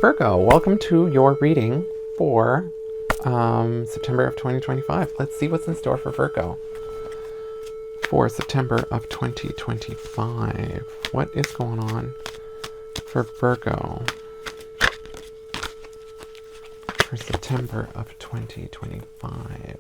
Virgo, welcome to your reading for September of 2025. Let's see what's in store for Virgo for September of 2025. What is going on for Virgo for September of 2025?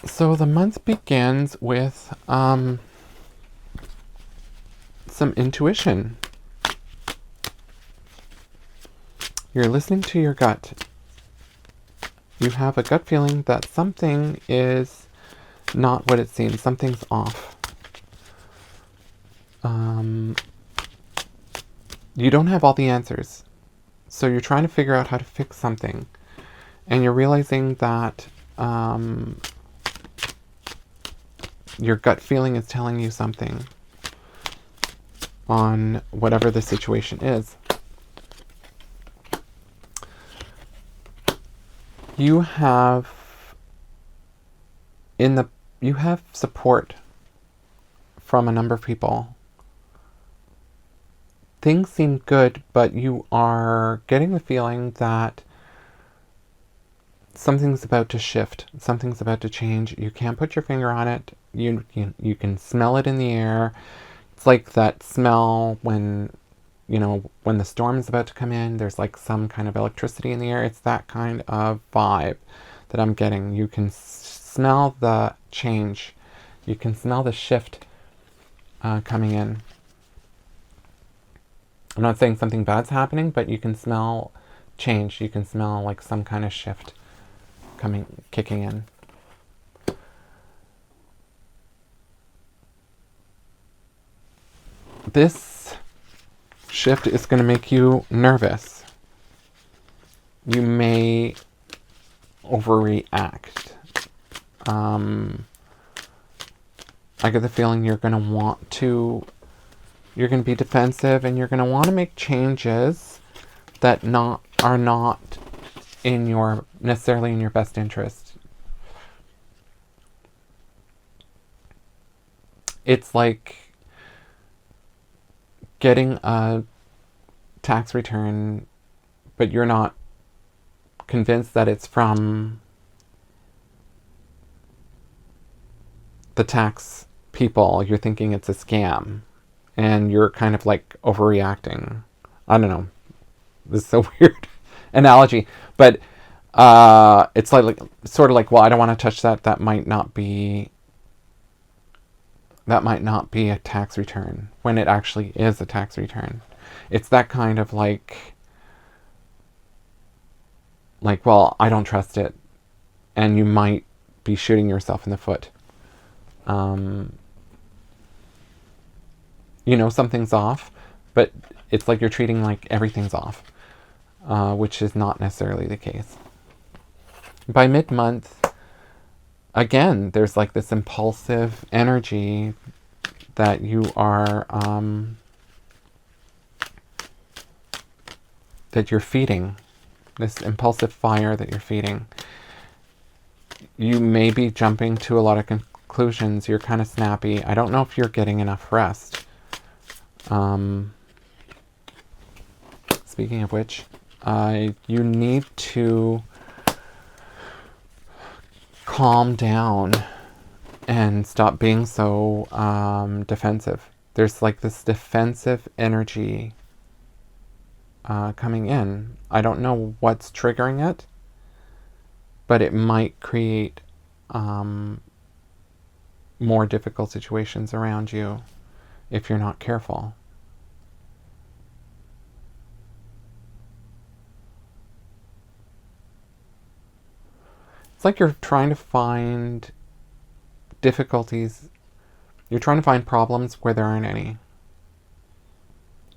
So the month begins with some intuition. You're listening to your gut. You have a gut feeling that something is not what it seems. Something's off. You don't have all the answers. So you're trying to figure out how to fix something. And you're realizing that your gut feeling is telling you something on whatever the situation is. You have support from a number of people. Things seem good, but you are getting the feeling that something's about to shift. Something's about to change. You can't put your finger on it. You can smell it in the air. It's like that smell when the storm is about to come in. There's like some kind of electricity in the air. It's that kind of vibe that I'm getting. You can smell the change. You can smell the shift coming in. I'm not saying something bad's happening, but you can smell change. You can smell like some kind of shift kicking in. This shift is going to make you nervous. You may overreact. I get the feeling you're going to be defensive, and you're going to want to make changes that are not necessarily in your best interest. It's like getting a tax return, but you're not convinced that it's from the tax people. You're thinking it's a scam, and you're kind of like overreacting. I don't know. This is a weird analogy, but it's like sort of like, well, I don't want to touch that. That might not be a tax return, when it actually is a tax return. It's that kind of like, well, I don't trust it, and you might be shooting yourself in the foot. Something's off, but it's like you're treating like everything's off, which is not necessarily the case. By mid-month, again, there's like this impulsive energy that you are, that you're feeding, this impulsive fire that you're feeding. You may be jumping to a lot of conclusions. You're kind of snappy. I don't know if you're getting enough rest. Speaking of which, you need to calm down and stop being so defensive. There's like this defensive energy coming in. I don't know what's triggering it, but it might create more difficult situations around you if you're not careful. It's like you're trying to find difficulties. You're trying to find problems where there aren't any.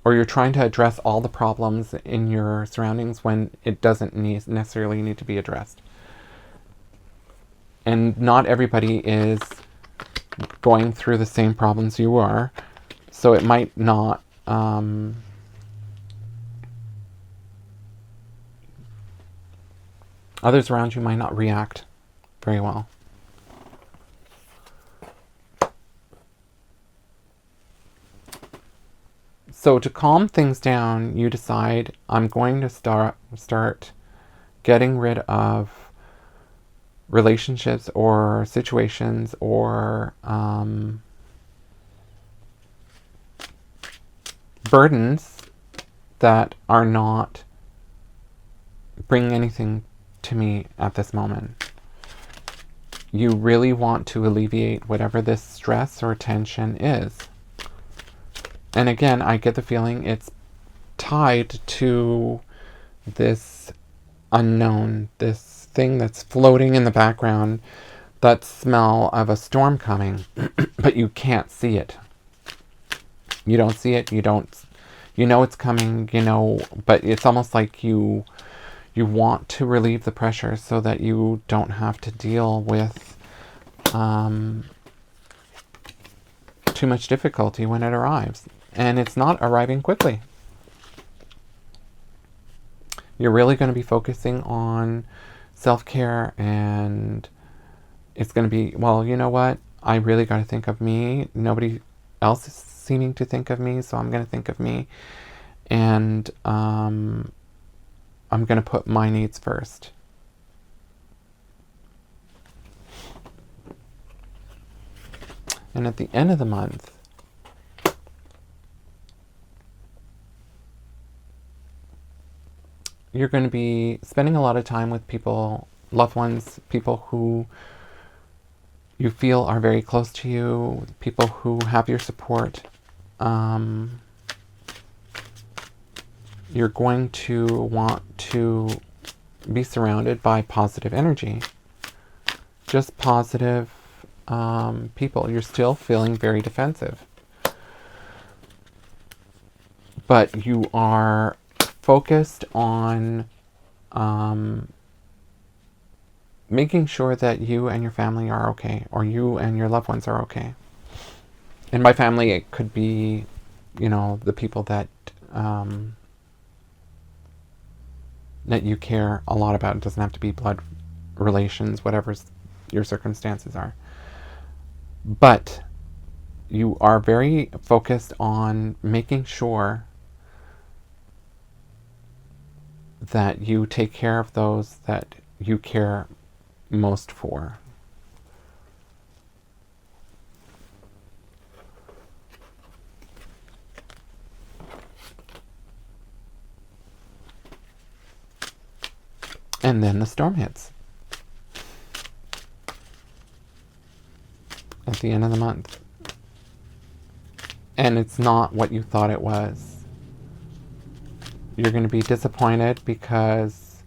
or you're trying to address all the problems in your surroundings when it doesn't necessarily need to be addressed. And not everybody is going through the same problems you are, so it might not others around you might not react very well. So to calm things down, you decide, I'm going to start getting rid of relationships or situations or burdens that are not bringing anything to me at this moment. You really want to alleviate whatever this stress or tension is. And again, I get the feeling it's tied to this unknown, this thing that's floating in the background, that smell of a storm coming, but you can't see it. You don't see it, you know it's coming, but it's almost like you want to relieve the pressure so that you don't have to deal with too much difficulty when it arrives. And it's not arriving quickly. You're really going to be focusing on self-care, and it's going to be, well, you know what? I really got to think of me. Nobody else is seeming to think of me, so I'm going to think of me. And I'm going to put my needs first. And at the end of the month, you're going to be spending a lot of time with people, loved ones, people who you feel are very close to you, people who have your support. You're going to want to be surrounded by positive energy. Just positive people. You're still feeling very defensive. But you are focused on making sure that you and your family are okay, or you and your loved ones are okay. And by family, it could be, the people that that you care a lot about. It doesn't have to be blood relations, whatever your circumstances are. But you are very focused on making sure that you take care of those that you care most for. And then the storm hits at the end of the month. And it's not what you thought it was. You're going to be disappointed because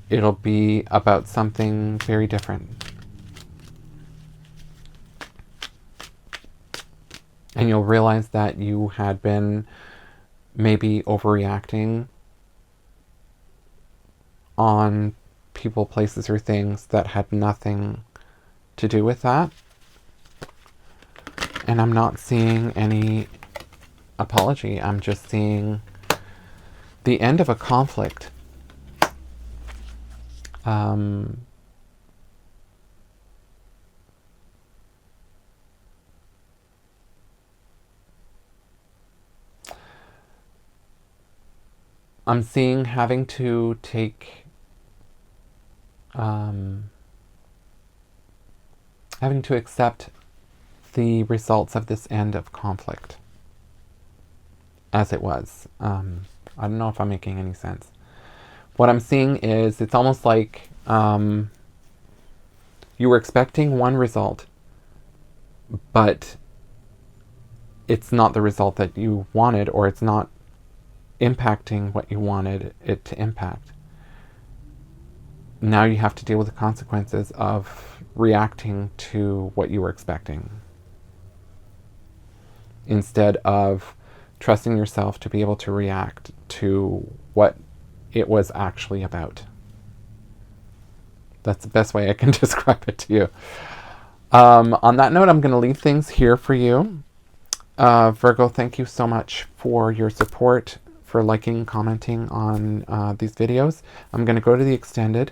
it'll be about something very different. And you'll realize that you had been maybe overreacting on people, places, or things that had nothing to do with that. And I'm not seeing any apology. I'm just seeing the end of a conflict. I'm seeing having to take having to accept the results of this end of conflict as it was. I don't know if I'm making any sense. What I'm seeing is it's almost like you were expecting one result, but it's not the result that you wanted, or it's not impacting what you wanted it to impact. Now you have to deal with the consequences of reacting to what you were expecting. instead of trusting yourself to be able to react to what it was actually about. That's the best way I can describe it to you. On that note, I'm going to leave things here for you. Virgo, thank you so much for your support, for liking, commenting on these videos. I'm going to go to the extended.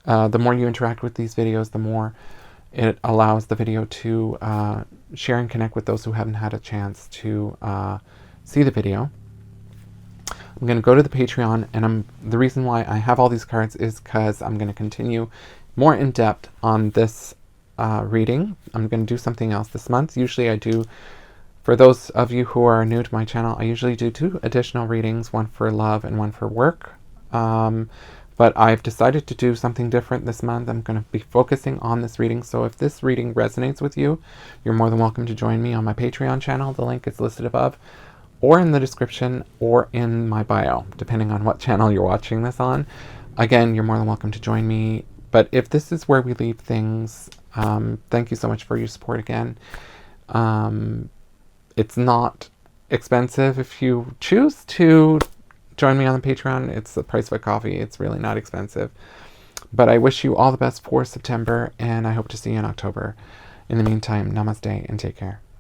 The more you interact with these videos, the more it allows the video to share and connect with those who haven't had a chance to see the video. I'm going to go to the Patreon, and the reason why I have all these cards is because I'm going to continue more in depth on this reading. I'm going to do something else this month. Usually I do, for those of you who are new to my channel, I usually do 2 additional readings, one for love and one for work. But I've decided to do something different this month. I'm going to be focusing on this reading. So if this reading resonates with you, you're more than welcome to join me on my Patreon channel. The link is listed above, or in the description, or in my bio, depending on what channel you're watching this on. Again, you're more than welcome to join me. But if this is where we leave things, thank you so much for your support again. It's not expensive if you choose to join me on the Patreon. It's the price of a coffee. It's really not expensive. But I wish you all the best for September, and I hope to see you in October. In the meantime, namaste and take care.